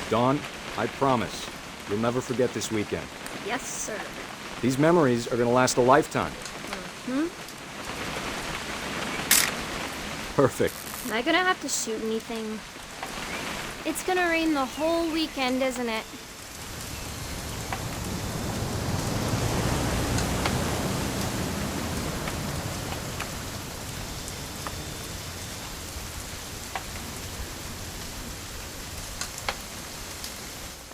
Dawn, I promise, you'll never forget this weekend. Yes, sir. These memories are gonna last a lifetime. Perfect. Am I gonna have to shoot anything? It's gonna rain the whole weekend, isn't it?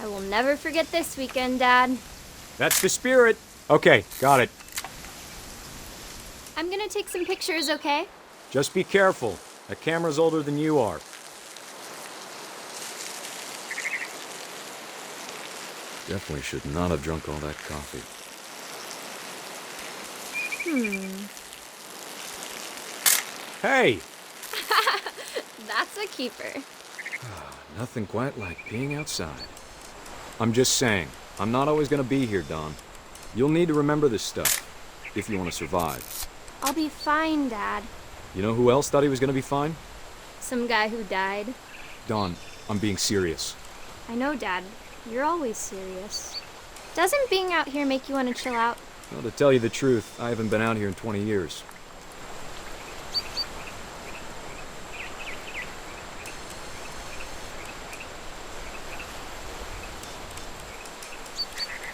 I will never forget this weekend, Dad. That's the spirit. Okay, got it. I'm gonna take some pictures, okay? Just be careful. That camera's older than you are. Definitely should not have drunk all that coffee. Hey! That's a keeper. Nothing quite like being outside. I'm just saying, I'm not always gonna be here, Dawn. You'll need to remember this stuff, if you want to survive. I'll be fine, Dad. You know who else thought he was gonna be fine? Some guy who died. Dawn, I'm being serious. I know, Dad. You're always serious. Doesn't being out here make you want to chill out? Well, to tell you the truth, I haven't been out here in 20 years.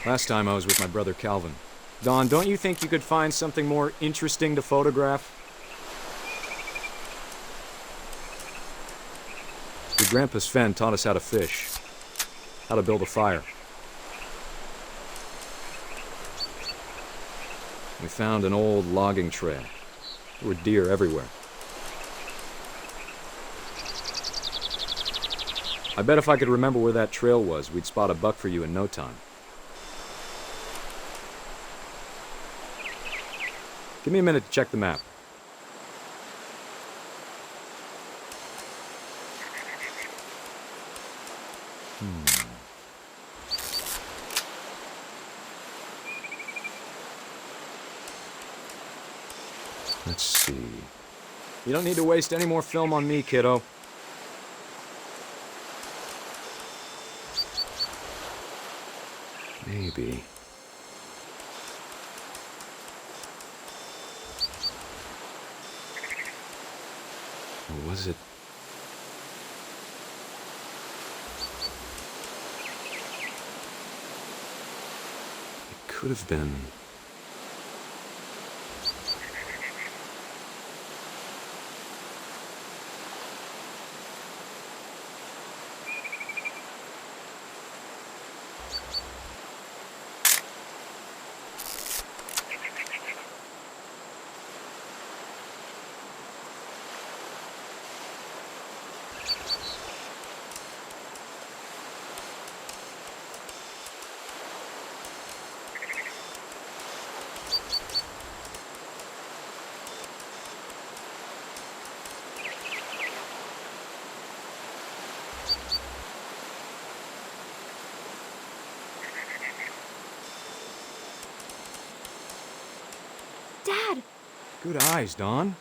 Last time I was with my brother Calvin. Dawn, don't you think you could find something more interesting to photograph? Your grandpa Sven taught us how to fish, how to build a fire. We found an old logging trail. There were deer everywhere. I bet if I could remember where that trail was, we'd spot a buck for you in no time. Give me a minute to check the map. Let's see. You don't need to waste any more film on me, kiddo. Maybe. Or was it? It could have been. Dad! Good eyes, Dawn.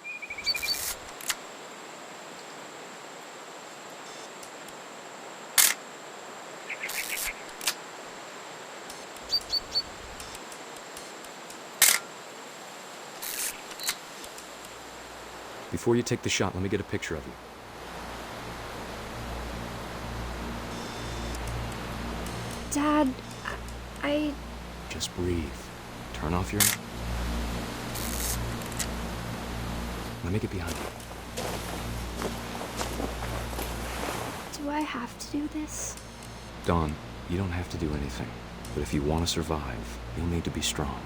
Before you take the shot, let me get a picture of you. Dad, I... Just breathe. Turn off your... Let me get behind you. Do I have to do this? Dawn, you don't have to do anything. But if you want to survive, you'll need to be strong.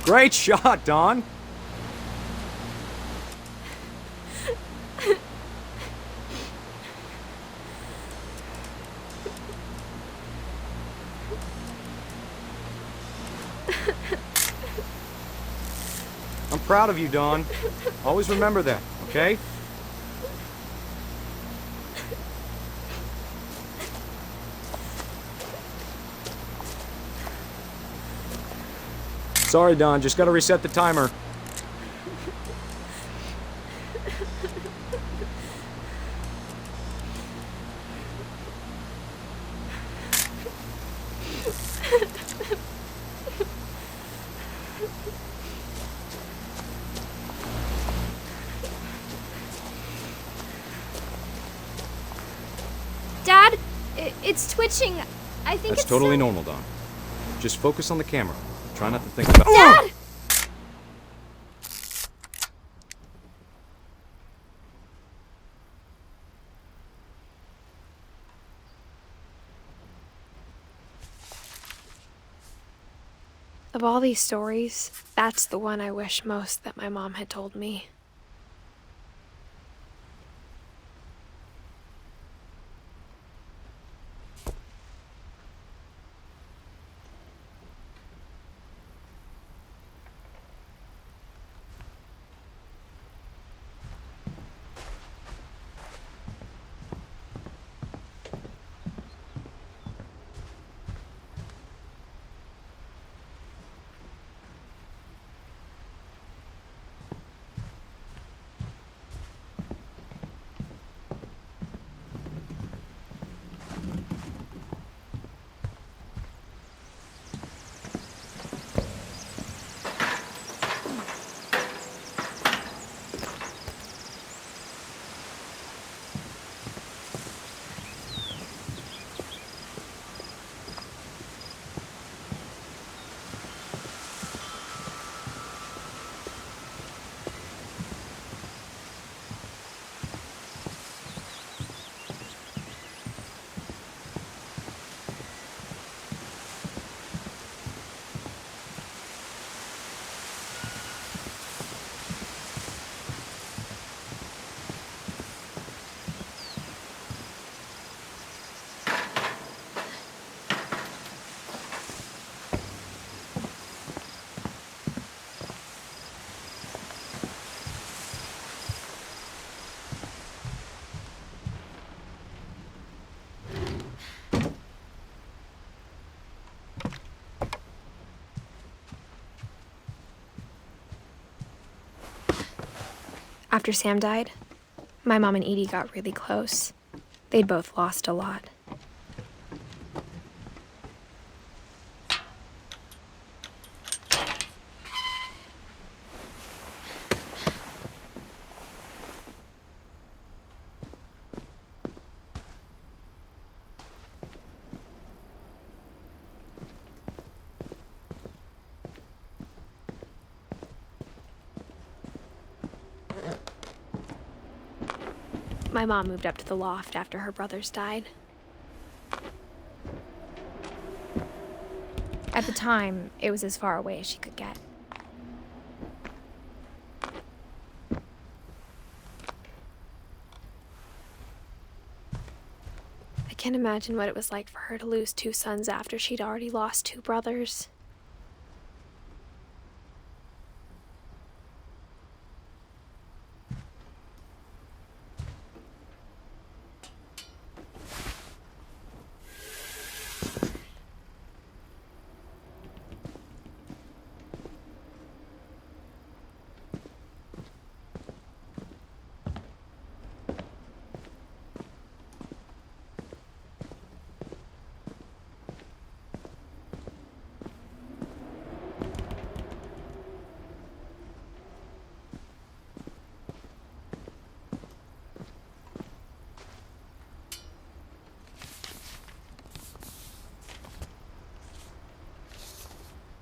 Great shot, Dawn! I'm proud of you, Dawn. Always remember that, okay? Sorry, Dawn, just gotta reset the timer. It's twitching. I think That's it's totally some- normal, Don. Just focus on the camera. Try not to think about... Dad! Of all these stories, that's the one I wish most that my mom had told me. After Sam died, my mom and Edie got really close. They'd both lost a lot. My mom moved up to the loft after her brothers died. At the time, it was as far away as she could get. I can't imagine what it was like for her to lose 2 sons after she'd already lost 2 brothers.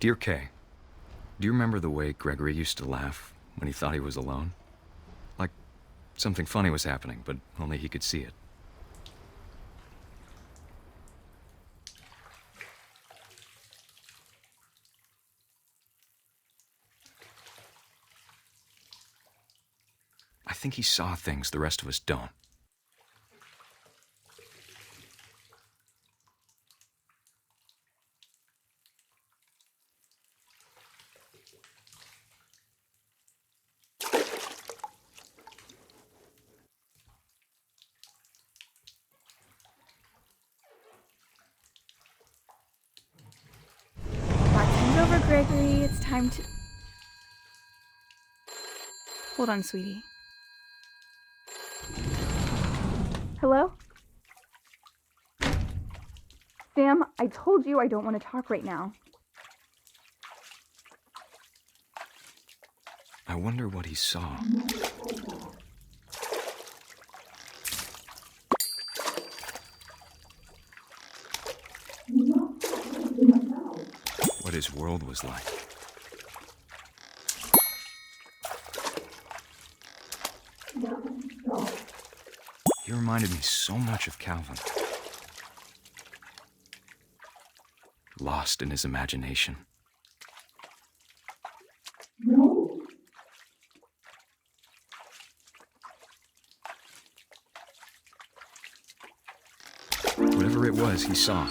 Dear Kay, do you remember the way Gregory used to laugh when he thought he was alone? Like something funny was happening, but only he could see it. I think he saw things the rest of us don't. Bartend's over, Gregory. It's time to... Hold on, sweetie. Hello? Sam, I told you I don't want to talk right now. I wonder what he saw. world was like. He reminded me so much of Calvin. Lost in his imagination. Whatever it was he saw.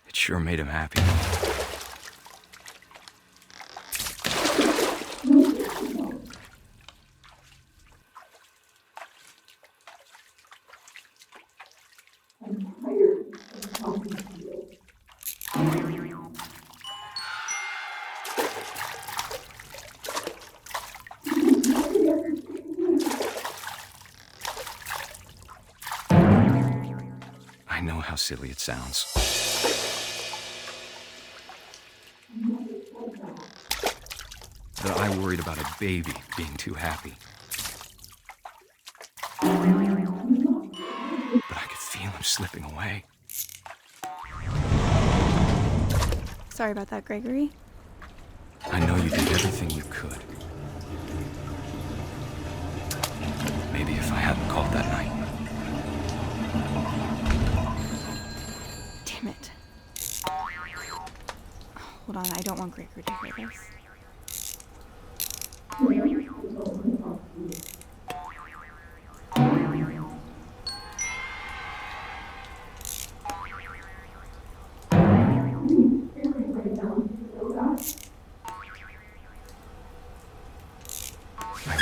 It sure made him happy. I know how silly it sounds. That I worried about a baby being too happy. But I could feel him slipping away. Sorry about that, Gregory. I know you did everything you could. Maybe if I hadn't called that night. Damn it. Hold on, I don't want Gregory to hear this. I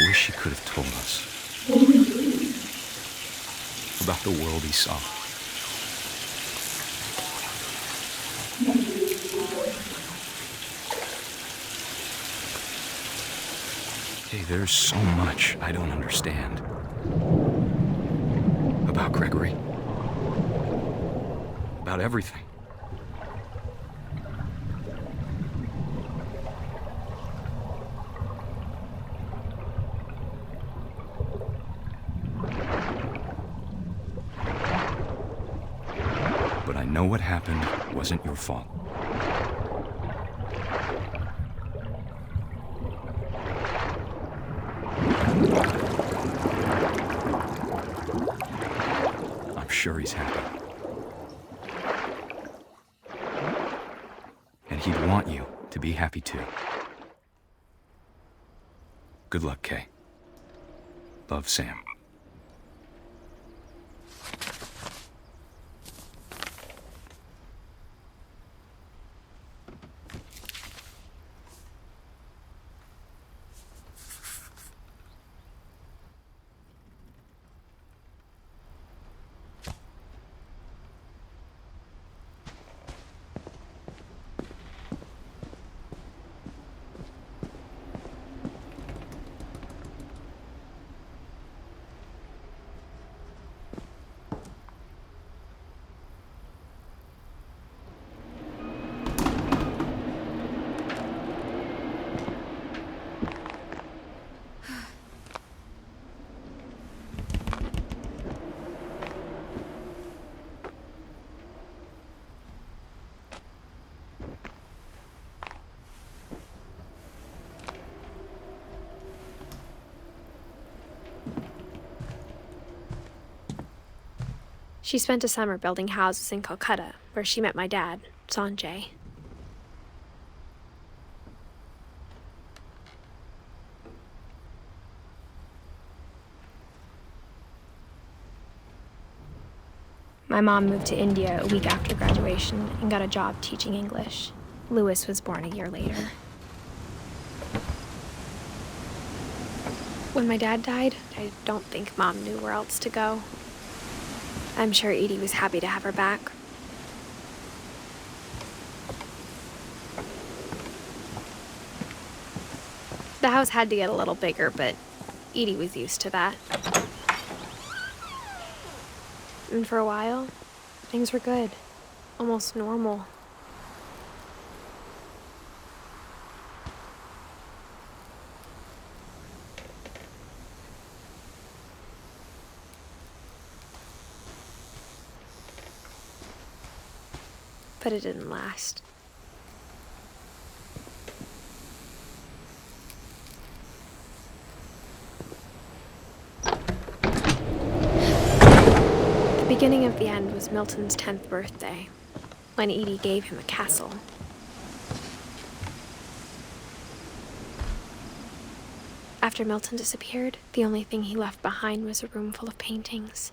wish he could have told us about the world he saw. Hey, there's so much I don't understand about Gregory. About everything. But I know what happened wasn't your fault. I'm sure he's happy. And he'd want you to be happy too. Good luck, Kay. Love, Sam. She spent a summer building houses in Calcutta, where she met my dad, Sanjay. My mom moved to India a week after graduation and got a job teaching English. Louis was born a year later. When my dad died, I don't think Mom knew where else to go. I'm sure Edie was happy to have her back. The house had to get a little bigger, but Edie was used to that. And for a while, things were good, almost normal. But it didn't last. The beginning of the end was Milton's 10th birthday, when Edie gave him a castle. After Milton disappeared, the only thing he left behind was a room full of paintings.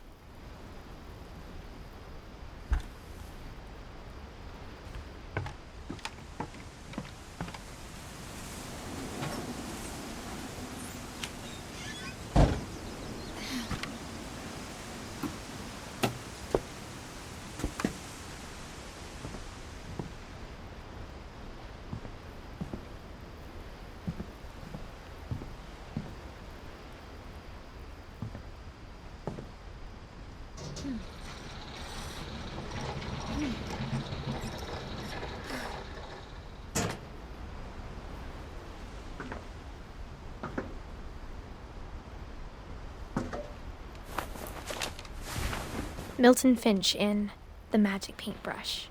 Milton Finch in The Magic Paintbrush.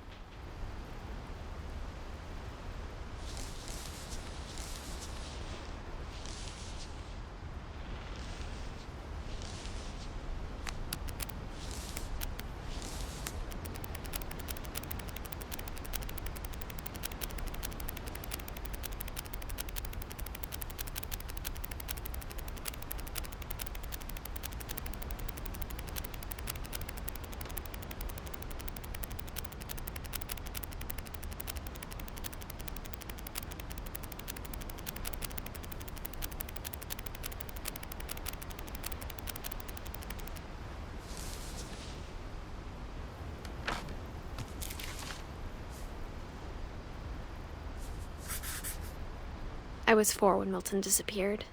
I was 4 when Milton disappeared.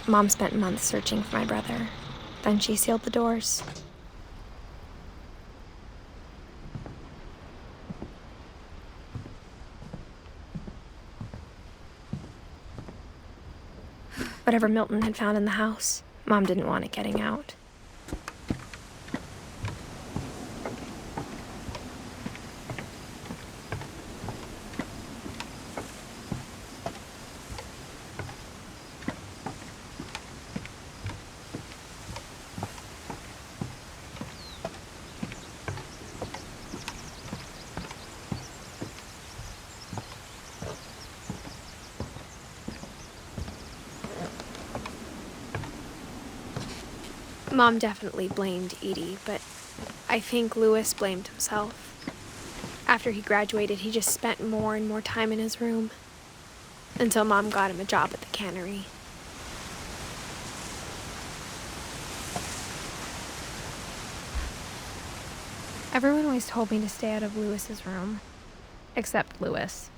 Mom spent months searching for my brother. Then she sealed the doors. Whatever Milton had found in the house, Mom didn't want it getting out. Mom definitely blamed Edie, but I think Louis blamed himself. After he graduated, he just spent more and more time in his room, until Mom got him a job at the cannery. Everyone always told me to stay out of Louis's room, except Louis.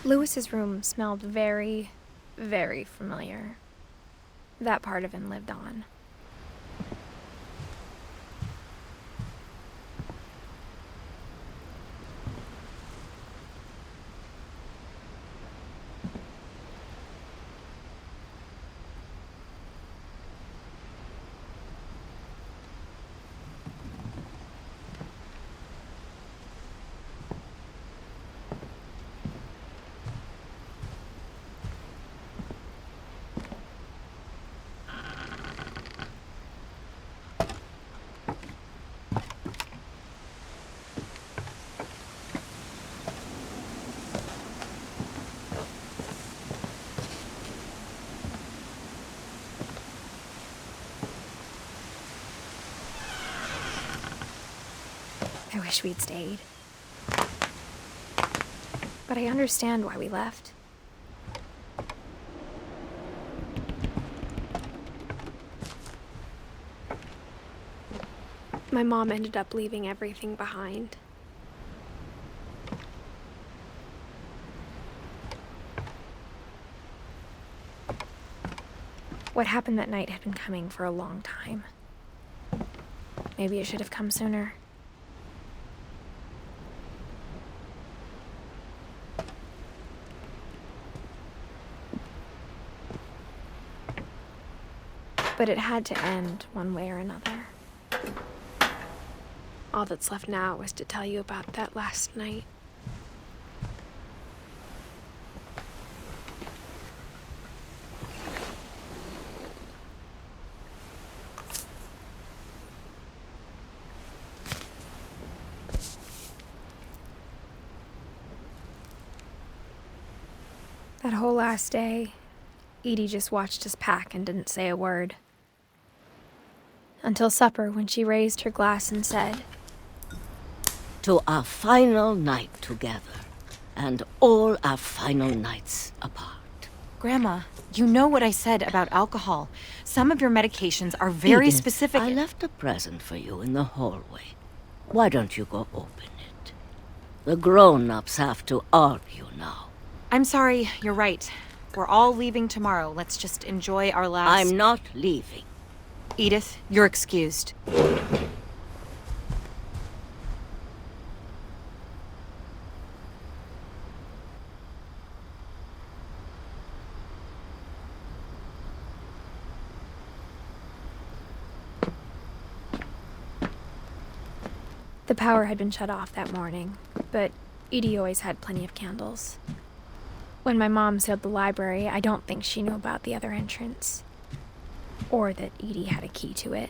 Lewis's room smelled very, very familiar. That part of him lived on. I wish we'd stayed. But I understand why we left. My mom ended up leaving everything behind. What happened that night had been coming for a long time. Maybe it should have come sooner. But it had to end one way or another. All that's left now is to tell you about that last night. That whole last day, Edie just watched us pack and didn't say a word. Until supper, when she raised her glass and said, "To our final night together, and all our final nights apart." Grandma, you know what I said about alcohol. Some of your medications are very Edith, specific. I left a present for you in the hallway. Why don't you go open it? The grown-ups have to argue now. I'm sorry, you're right. We're all leaving tomorrow. Let's just enjoy our last... I'm not leaving. Edith, you're excused. The power had been shut off that morning, but Edie always had plenty of candles. When my mom sealed the library, I don't think she knew about the other entrance. Or that Edie had a key to it.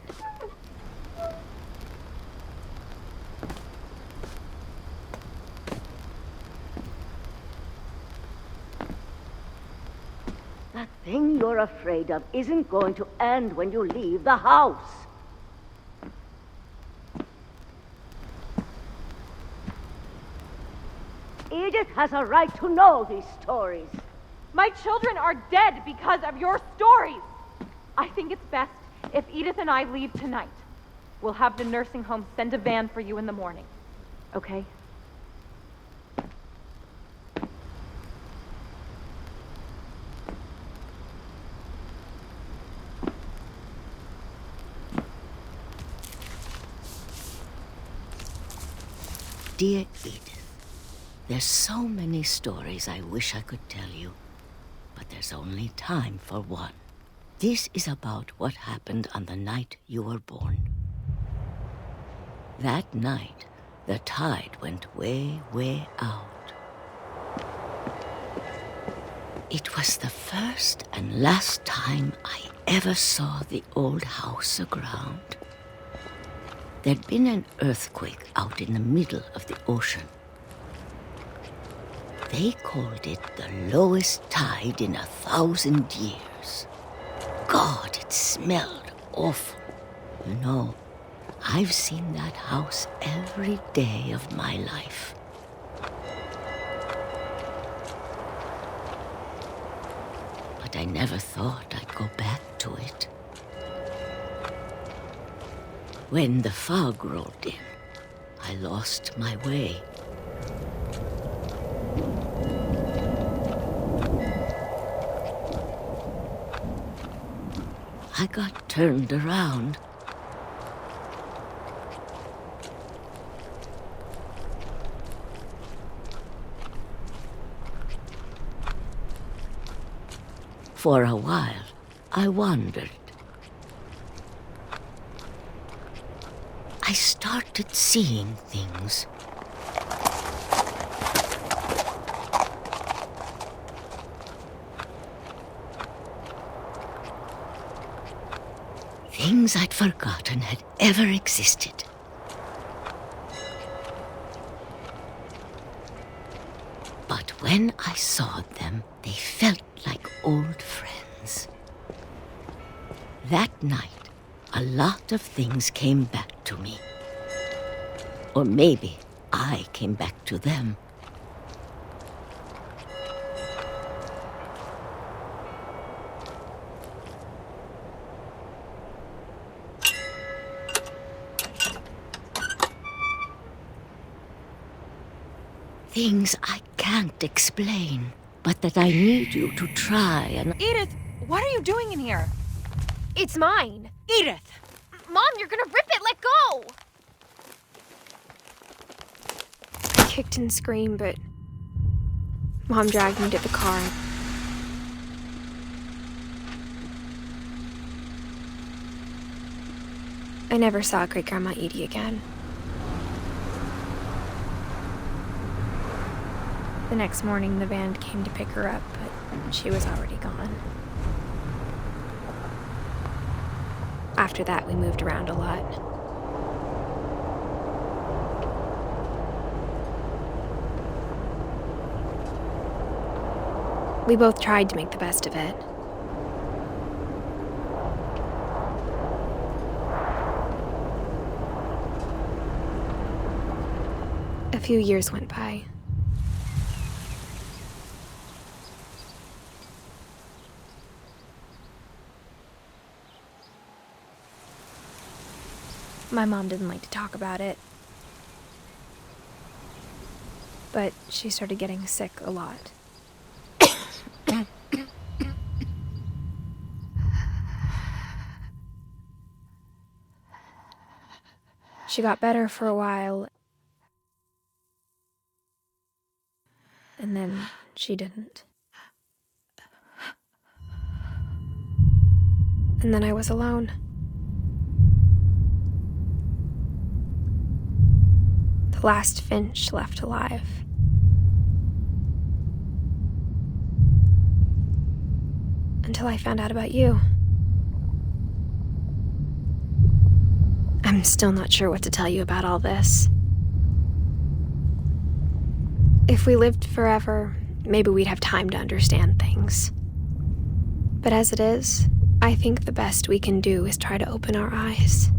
That thing you're afraid of isn't going to end when you leave the house. Edith has a right to know these stories. My children are dead because of your stories. I think it's best if Edith and I leave tonight. We'll have the nursing home send a van for you in the morning. Okay? Dear Edith, there's so many stories I wish I could tell you, but there's only time for one. This is about what happened on the night you were born. That night, the tide went way, way out. It was the first and last time I ever saw the old house aground. There'd been an earthquake out in the middle of the ocean. They called it the lowest tide in 1,000 years. God, it smelled awful. You know, I've seen that house every day of my life. But I never thought I'd go back to it. When the fog rolled in, I lost my way. I got turned around. For a while, I wondered. I started seeing things. Things I'd forgotten had ever existed. But when I saw them, they felt like old friends. That night, a lot of things came back to me. Or maybe I came back to them. Things I can't explain, but that I need you to try and... Edith, what are you doing in here? It's mine. Edith! Mom, you're gonna rip it! Let go! I kicked and screamed, but Mom dragged me to the car. I never saw Great-Grandma Edie again. The next morning, the van came to pick her up, but she was already gone. After that, we moved around a lot. We both tried to make the best of it. A few years went by. My mom didn't like to talk about it, but she started getting sick a lot. She got better for a while, and then she didn't. And then I was alone. The last Finch left alive. Until I found out about you. I'm still not sure what to tell you about all this. If we lived forever, maybe we'd have time to understand things. But as it is, I think the best we can do is try to open our eyes.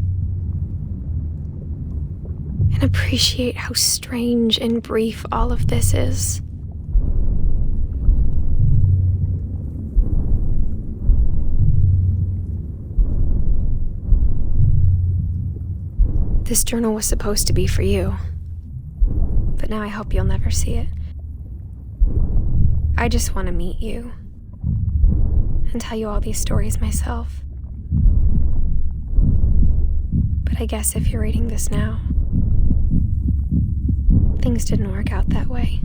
And appreciate how strange and brief all of this is. This journal was supposed to be for you, but now I hope you'll never see it. I just want to meet you and tell you all these stories myself. But I guess if you're reading this now, things didn't work out that way.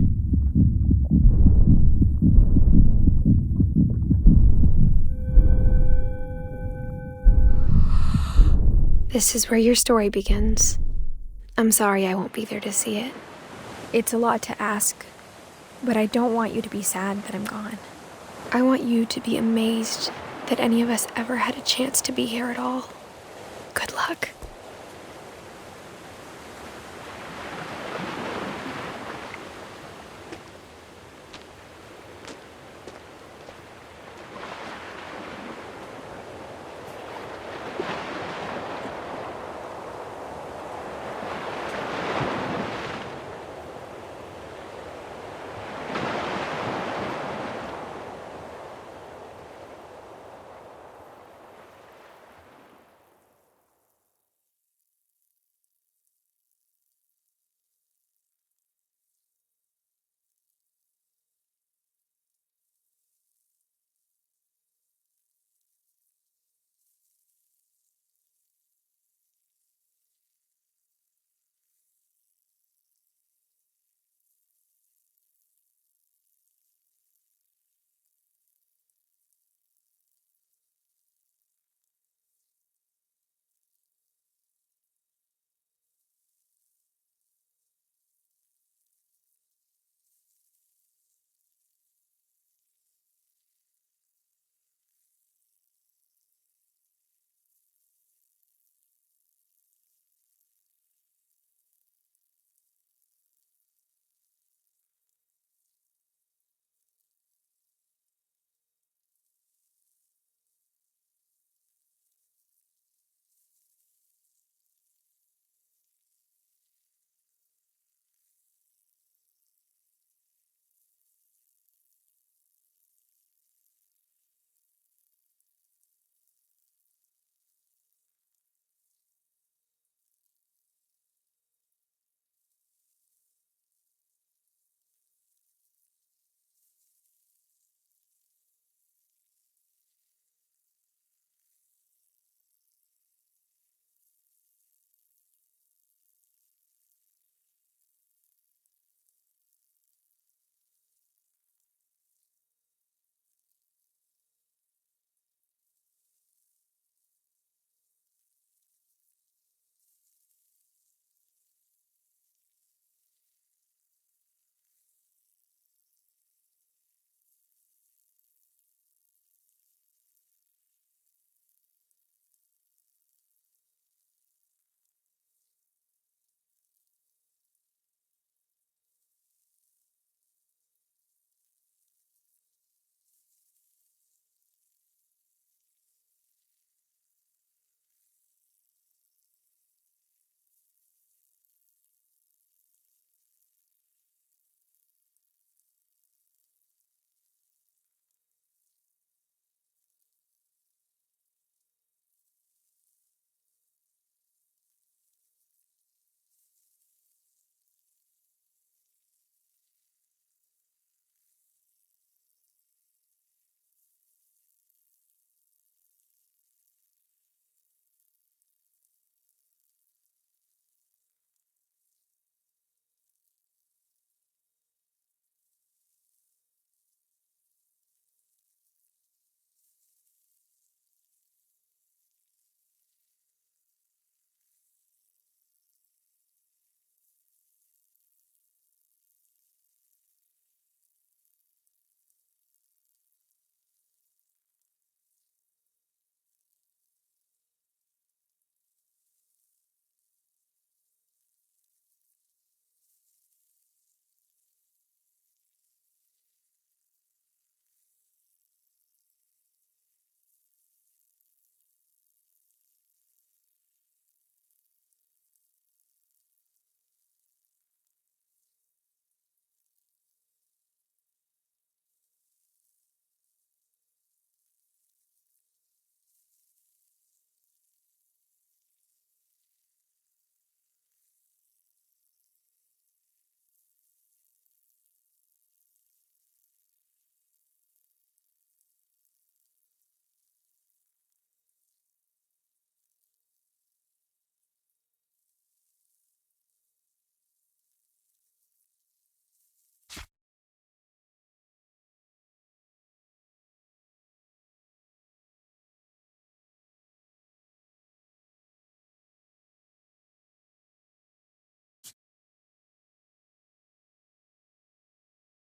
This is where your story begins. I'm sorry I won't be there to see it. It's a lot to ask, but I don't want you to be sad that I'm gone. I want you to be amazed that any of us ever had a chance to be here at all. Good luck.